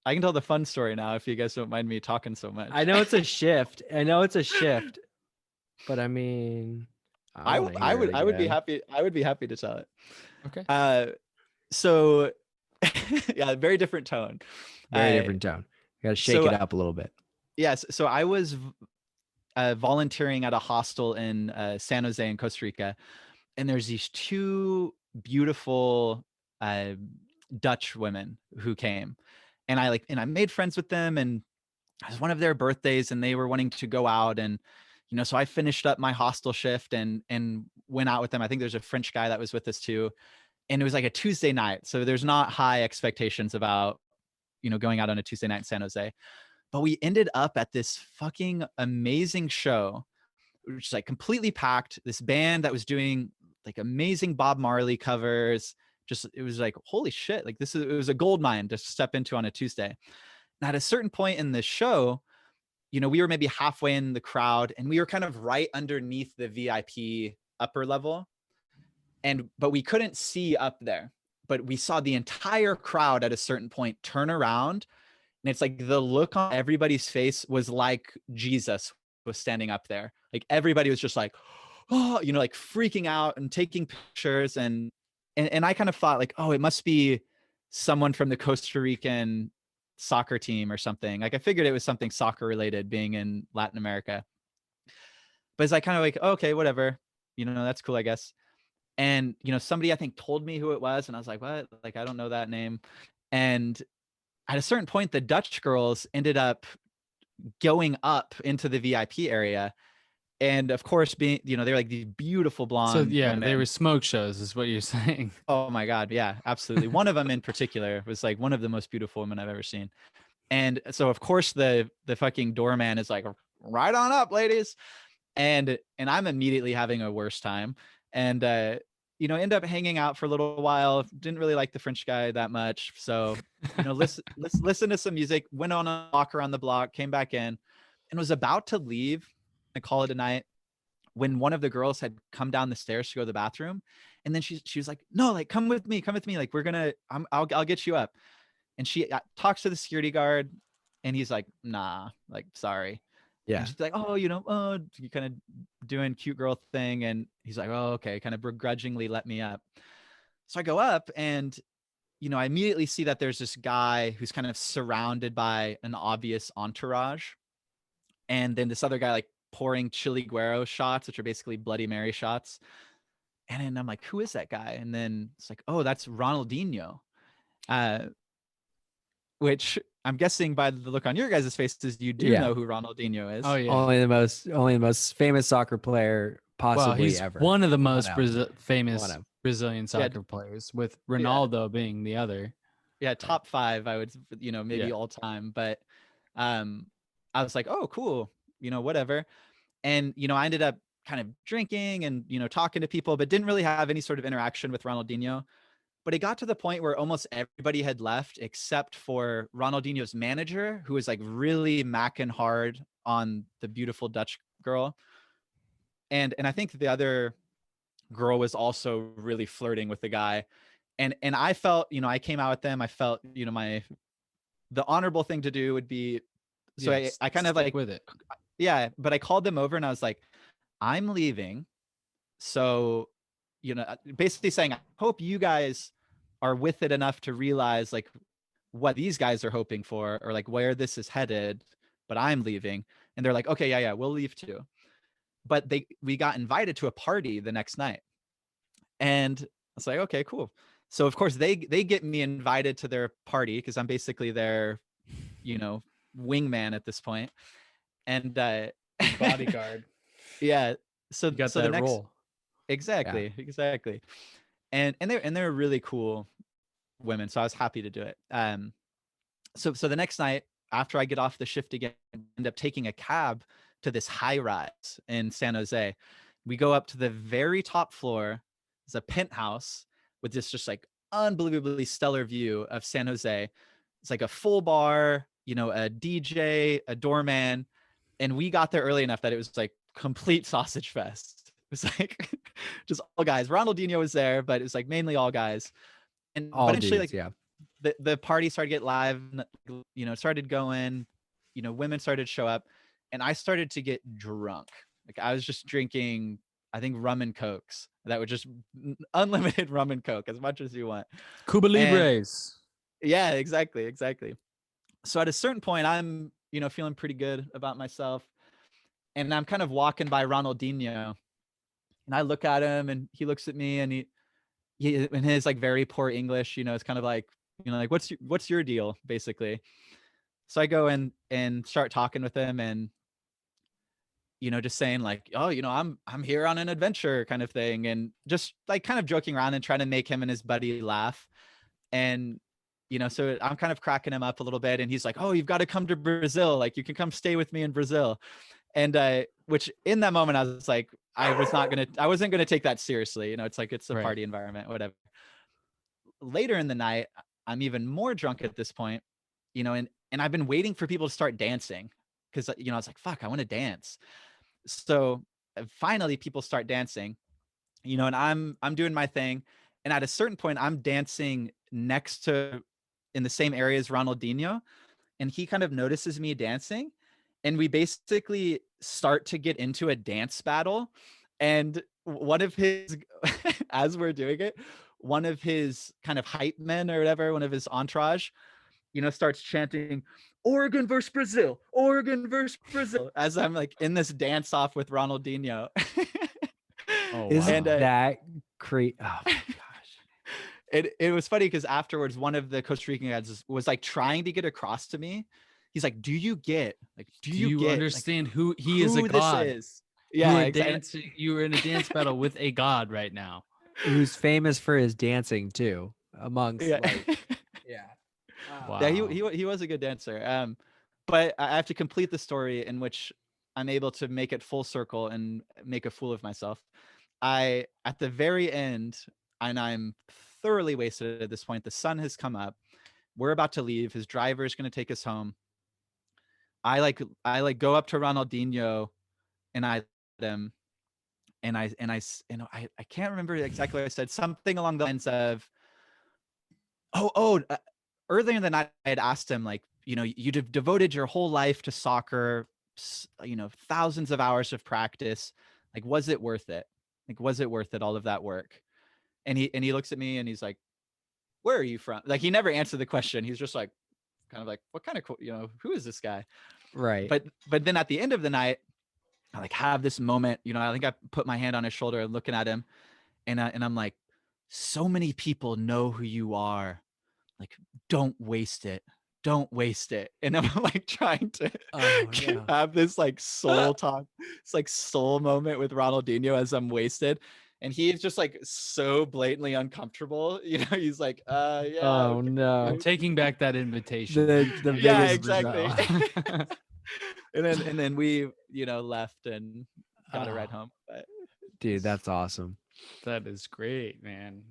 I can tell the fun story now if you guys don't mind me talking so much. I know it's a shift. But I mean, I want to hear it I would be again. happy. I would be happy to tell it. Okay. So yeah, very different tone. Very different tone. You got to shake it up a little bit. Yes. So I was volunteering at a hostel in San Jose in Costa Rica, and there's these two beautiful Dutch women who came, and I made friends with them, and it was one of their birthdays, and they were wanting to go out, and so I finished up my hostel shift and went out with them. I think there's a French guy that was with us too, and it was like a Tuesday night, so there's not high expectations about going out on a Tuesday night in San Jose. But we ended up at this fucking amazing show, which is like completely packed. This band that was doing like amazing Bob Marley covers. Just, it was like, holy shit. Like it was a gold mine to step into on a Tuesday. And at a certain point in this show, we were maybe halfway in the crowd, and we were kind of right underneath the VIP upper level. But we couldn't see up there, but we saw the entire crowd at a certain point turn around. And it's like the look on everybody's face was like Jesus was standing up there. Like everybody was just like, oh, like freaking out and taking pictures. And I kind of thought like, oh, it must be someone from the Costa Rican soccer team or something. Like I figured it was something soccer related, being in Latin America. But it's like kind of like, okay, whatever, that's cool, I guess. And, somebody I think told me who it was, and I was like, what? Like, I don't know that name. And at a certain point, the Dutch girls ended up going up into the VIP area. And of course, being, they're like these beautiful blonde. So yeah, women. they were smoke shows is what you're saying. Oh my God. Yeah, absolutely. One of them in particular was like one of the most beautiful women I've ever seen. And so of course the fucking doorman is like, right on up, ladies. And I'm immediately having a worse time. And, end up hanging out for a little while. Didn't really like the French guy that much. So, listen to some music, went on a walk around the block, came back in, and was about to leave and call it a night when one of the girls had come down the stairs to go to the bathroom. And then she was like, no, like, come with me. Like, I'll get you up. And she talks to the security guard, and he's like, nah, like, sorry. Yeah. And she's like, oh, you kind of doing cute girl thing. And he's like, oh, okay. Kind of begrudgingly let me up. So I go up, and, I immediately see that there's this guy who's kind of surrounded by an obvious entourage. And then this other guy, like, pouring chili guero shots, which are basically Bloody Mary shots. And then I'm like, who is that guy? And then it's like, oh, that's Ronaldinho. Which I'm guessing by the look on your guys' faces, you do know who Ronaldinho is. Oh yeah, only the most famous soccer player possibly ever. One of the most famous Brazilian soccer players, with Ronaldo being the other. Yeah, top 5, I would, maybe all time. But I was like, oh, cool, whatever. And I ended up kind of drinking and talking to people, but didn't really have any sort of interaction with Ronaldinho. But it got to the point where almost everybody had left except for Ronaldinho's manager, who was like really macking hard on the beautiful Dutch girl. And I think the other girl was also really flirting with the guy. And I felt, I came out with them. I felt, the honorable thing to do would be, so I kind of like with it. Yeah. But I called them over and I was like, I'm leaving. So, basically saying, I hope you guys are with it enough to realize like what these guys are hoping for, or like where this is headed, but I'm leaving. And they're like, okay, yeah, we'll leave too. But we got invited to a party the next night. And I was like, okay, cool. So of course they get me invited to their party, because I'm basically their, wingman at this point. And bodyguard. Yeah. So you got so that the next role. Exactly. And they're really cool women, so I was happy to do it. So the next night after I get off the shift again, I end up taking a cab to this high rise in San Jose. We go up to the very top floor. It's a penthouse with this just like unbelievably stellar view of San Jose. It's like a full bar, a DJ, a doorman, and we got there early enough that it was like complete sausage fest. It was like just all guys. Ronaldinho was there, but it was like mainly all guys. And all but eventually, dudes, the party started to get live, started going, women started to show up, and I started to get drunk. Like I was just drinking, I think, rum and cokes that were just unlimited rum and coke, as much as you want. Cuba Libres. Yeah, exactly. So at a certain point, I'm, feeling pretty good about myself, and I'm kind of walking by Ronaldinho, and I look at him, and he looks at me, and he in his like very poor English, it's kind of like, like what's your deal, basically. So I go in and start talking with him, and just saying like, oh, I'm here on an adventure kind of thing, and just like kind of joking around and trying to make him and his buddy laugh. And so I'm kind of cracking him up a little bit, and he's like, oh, you've got to come to Brazil, like you can come stay with me in Brazil. And which in that moment I was like, I wasn't gonna take that seriously. It's like, it's a party environment, whatever. Later in the night, I'm even more drunk at this point, and I've been waiting for people to start dancing, because I was like, fuck, I want to dance. So finally people start dancing, and I'm doing my thing, and at a certain point I'm dancing next to, in the same area as Ronaldinho, and he kind of notices me dancing, and we basically start to get into a dance battle. And one of his as we're doing it, one of his kind of hype men or whatever, one of his entourage, starts chanting, Oregon versus Brazil, Oregon versus Brazil, as I'm like in this dance off with Ronaldinho. Oh, wow. Isn't that crazy? Oh my gosh. It was funny because afterwards, one of the Costa Rican guys was like trying to get across to me. He's like, do you understand like, who he is, a god? This is? Yeah, you were in a dance battle with a god right now, who's famous for his dancing too, amongst like, yeah. Wow. Yeah, he was a good dancer. But I have to complete the story in which I'm able to make it full circle and make a fool of myself. At the very end, and I'm thoroughly wasted at this point. The sun has come up. We're about to leave. His driver is going to take us home. I go up to Ronaldinho, and I him, and I can't remember exactly what I said. Something along the lines of, earlier in the night I had asked him, like, you've devoted your whole life to soccer, thousands of hours of practice. Like, was it worth it? Like, was it worth it, all of that work? And he looks at me and he's like, where are you from? Like, he never answered the question. He's just like, kind of like, what kind of, who is this guy? Right. But then at the end of the night, I like have this moment, I think I put my hand on his shoulder and looking at him, and I'm like, so many people know who you are. Like, don't waste it. And I'm like trying to have this like soul talk, it's like soul moment with Ronaldinho as I'm wasted. And he's just like so blatantly uncomfortable. He's like, yeah. Oh no. I'm taking back that invitation. The yeah, exactly. and then we, left and got a ride home. But dude, that's awesome. That is great, man.